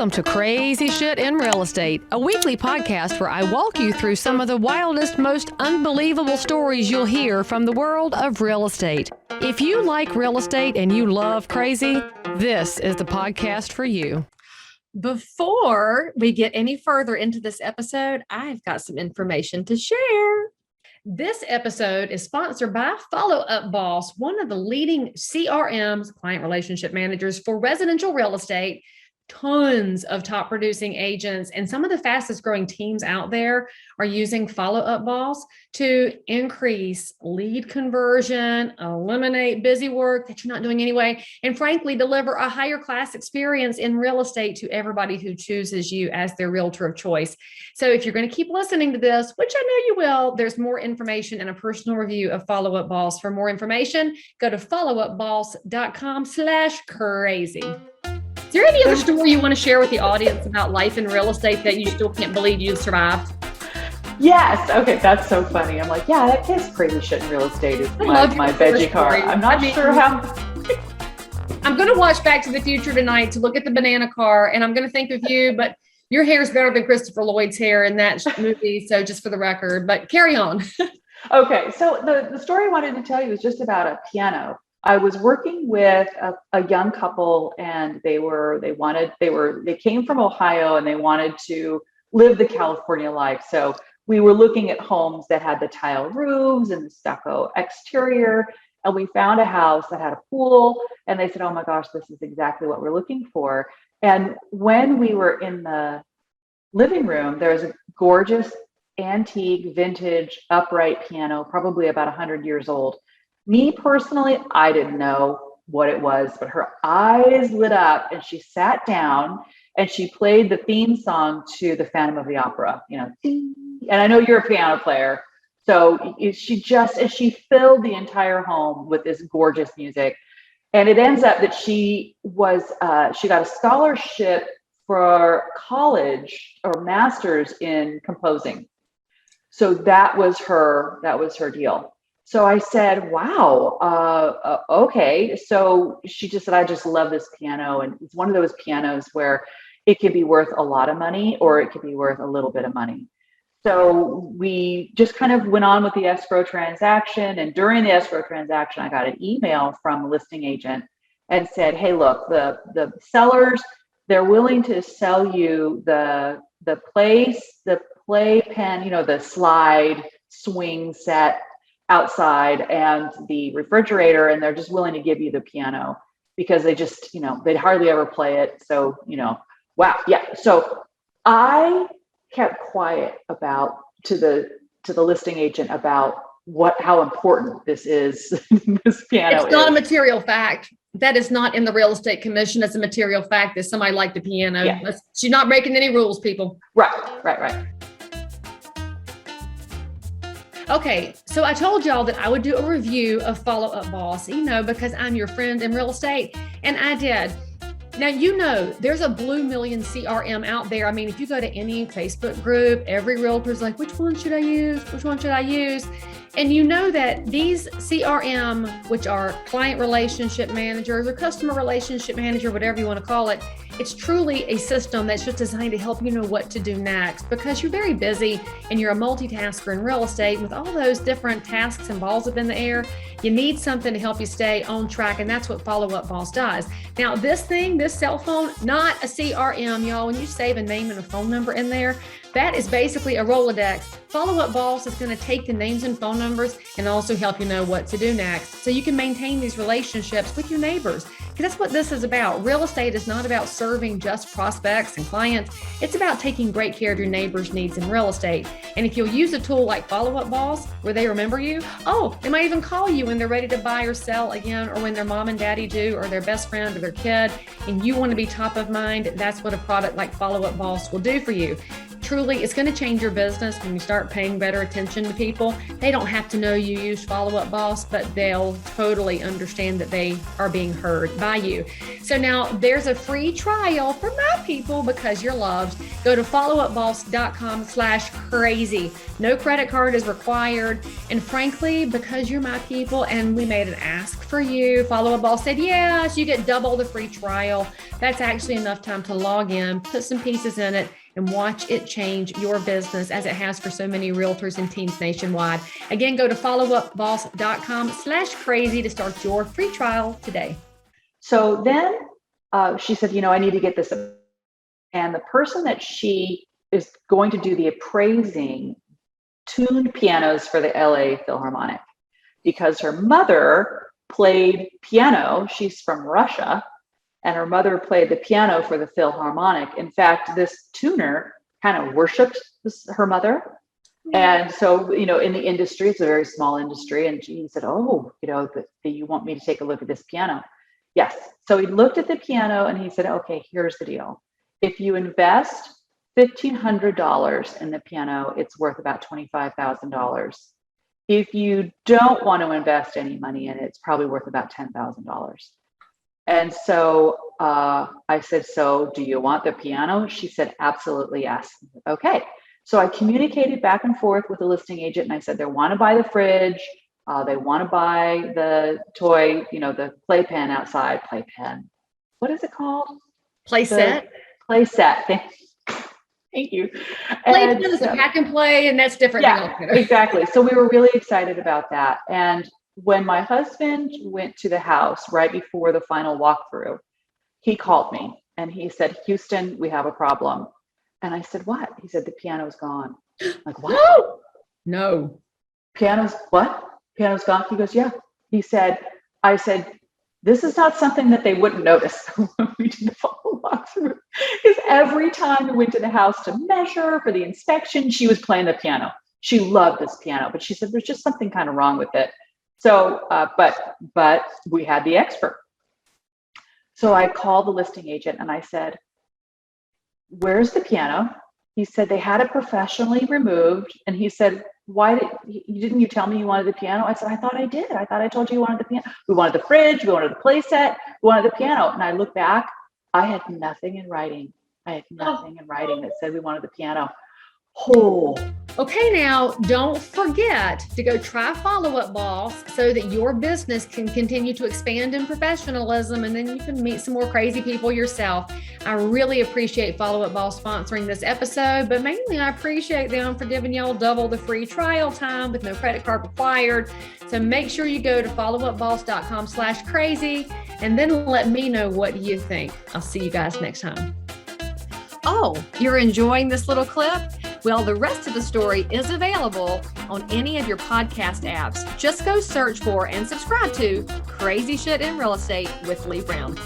Welcome to Crazy Shit in Real Estate, a weekly podcast where I walk you through some of the wildest, most unbelievable stories you'll hear from the world of real estate. If you like real estate and you love crazy, this is the podcast for you. Before we get any further into this episode, I've got some information to share. This episode is sponsored by Follow Up Boss, one of the leading CRMs, client relationship managers for residential real estate. Tons of top producing agents and some of the fastest growing teams out there are using Follow Up Boss to increase lead conversion, eliminate busy work that you're not doing anyway, and frankly, deliver a higher class experience in real estate to everybody who chooses you as their realtor of choice. So if you're going to keep listening to this, which I know you will, there's more information and a personal review of Follow Up Boss. For more information, go to followupboss.com/crazy. Is there any other story you want to share with the audience about life in real estate that you still can't believe you survived? Yes. Okay, that's so funny. I'm like, yeah, that is crazy shit in real estate. Is my veggie car. I'm not sure how. I'm going to watch Back to the Future tonight to look at the banana car, and I'm going to think of you, but your hair is better than Christopher Lloyd's hair in that movie. So just for the record, but carry on. Okay. So the story I wanted to tell you is just about a piano. I was working with a young couple, and they came from Ohio and they wanted to live the California life. So we were looking at homes that had the tile roofs and the stucco exterior, and we found a house that had a pool, and they said, "Oh my gosh, this is exactly what we're looking for." And when we were in the living room, there was a gorgeous antique vintage upright piano, probably about 100 years old. Me personally, I didn't know what it was, but her eyes lit up and she sat down and she played the theme song to the Phantom of the Opera, and I know you're a piano player. So she filled the entire home with this gorgeous music. And it ends up that she got a scholarship for college or master's in composing. So that was her deal. So I said, wow, okay. So she just said, I just love this piano. And it's one of those pianos where it could be worth a lot of money or it could be worth a little bit of money. So we just kind of went on with the escrow transaction. And during the escrow transaction, I got an email from a listing agent and said, hey, look, the sellers, they're willing to sell you the play pen, the slide swing set outside and the refrigerator, and they're just willing to give you the piano because they just, they'd hardly ever play it. So, wow. Yeah. So I kept quiet to the listing agent about how important this is. This piano It's not a material fact. That is not in the real estate commission as a material fact that somebody liked the piano. Yeah. She's not breaking any rules, people. Right. Okay, so I told y'all that I would do a review of Follow Up Boss, because I'm your friend in real estate, and I did. Now, there's a blue million CRM out there. I mean, if you go to any Facebook group, every realtor's like, which one should I use? Which one should I use? And you know that these CRM, which are client relationship managers or customer relationship manager, whatever you want to call it, it's truly a system that's just designed to help you know what to do next because you're very busy and you're a multitasker in real estate. With all those different tasks and balls up in the air, you need something to help you stay on track, and that's what Follow Up Boss does. Now, this cell phone, not a CRM, y'all. When you save a name and a phone number in there, that is basically a Rolodex. Follow Up Boss is going to take the names and phone numbers and also help you know what to do next. So you can maintain these relationships with your neighbors. Because that's what this is about. Real estate is not about serving just prospects and clients. It's about taking great care of your neighbors' needs in real estate. And if you'll use a tool like Follow Up Boss, where they remember you, they might even call you when they're ready to buy or sell again, or when their mom and daddy do, or their best friend or their kid, and you want to be top of mind, that's what a product like Follow Up Boss will do for you. truly, it's going to change your business when you start paying better attention to people. They don't have to know you use Follow Up Boss, but they'll totally understand that they are being heard by you. So now there's a free trial for my people because you're loved. Go to followupboss.com/crazy. No credit card is required. And frankly, because you're my people and we made an ask for you, Follow Up Boss said, yes, you get double the free trial. That's actually enough time to log in, put some pieces in it, and watch it change your business as it has for so many realtors and teams nationwide. Again, go to followupboss.com/crazy to start your free trial today. So then she said, I need to get this. And the person that she is going to do the appraising tuned pianos for the LA Philharmonic because her mother played piano. She's from Russia. And her mother played the piano for the Philharmonic. In fact, this tuner kind of worshipped her mother. And so, in the industry, it's a very small industry. And he said, you want me to take a look at this piano? Yes. So he looked at the piano and he said, okay, here's the deal. If you invest $1,500 in the piano, it's worth about $25,000. If you don't want to invest any money in it, it's probably worth about $10,000. And so I said, so do you want the piano? She said, absolutely, yes. Okay. So I communicated back and forth with the listing agent and I said, they want to buy the fridge. They want to buy the toy, the playpen outside. Playpen. What is it called? Play set. Play set. Thank you. Playpen is a pack and play, and that's different. Yeah, exactly. So we were really excited about that. And when my husband went to the house right before the final walkthrough, he called me and he said, Houston, we have a problem. And I said, what? He said, the piano's gone. I'm like, what? No. Piano's what? Piano's gone? He goes, yeah. I said, this is not something that they wouldn't notice when we did the final walkthrough. Because every time we went to the house to measure for the inspection, she was playing the piano. She loved this piano, but she said, there's just something kind of wrong with it. So, but we had the expert. So I called the listing agent and I said, where's the piano? He said, they had it professionally removed. And he said, didn't you tell me you wanted the piano? I said, I thought I did. I thought I told you wanted the piano. We wanted the fridge. We wanted the play set. We wanted the piano. And I looked back, I had nothing in writing. That said we wanted the piano. Oh. Okay, now don't forget to go try Follow Up Boss so that your business can continue to expand in professionalism, and then you can meet some more crazy people yourself. I really appreciate Follow Up Boss sponsoring this episode, but mainly I appreciate them for giving y'all double the free trial time with no credit card required. So make sure you go to followupboss.com/crazy and then let me know what you think. I'll see you guys next time. Oh, you're enjoying this little clip? Well, the rest of the story is available on any of your podcast apps. Just go search for and subscribe to Crazy Shit in Real Estate with Leigh Brown.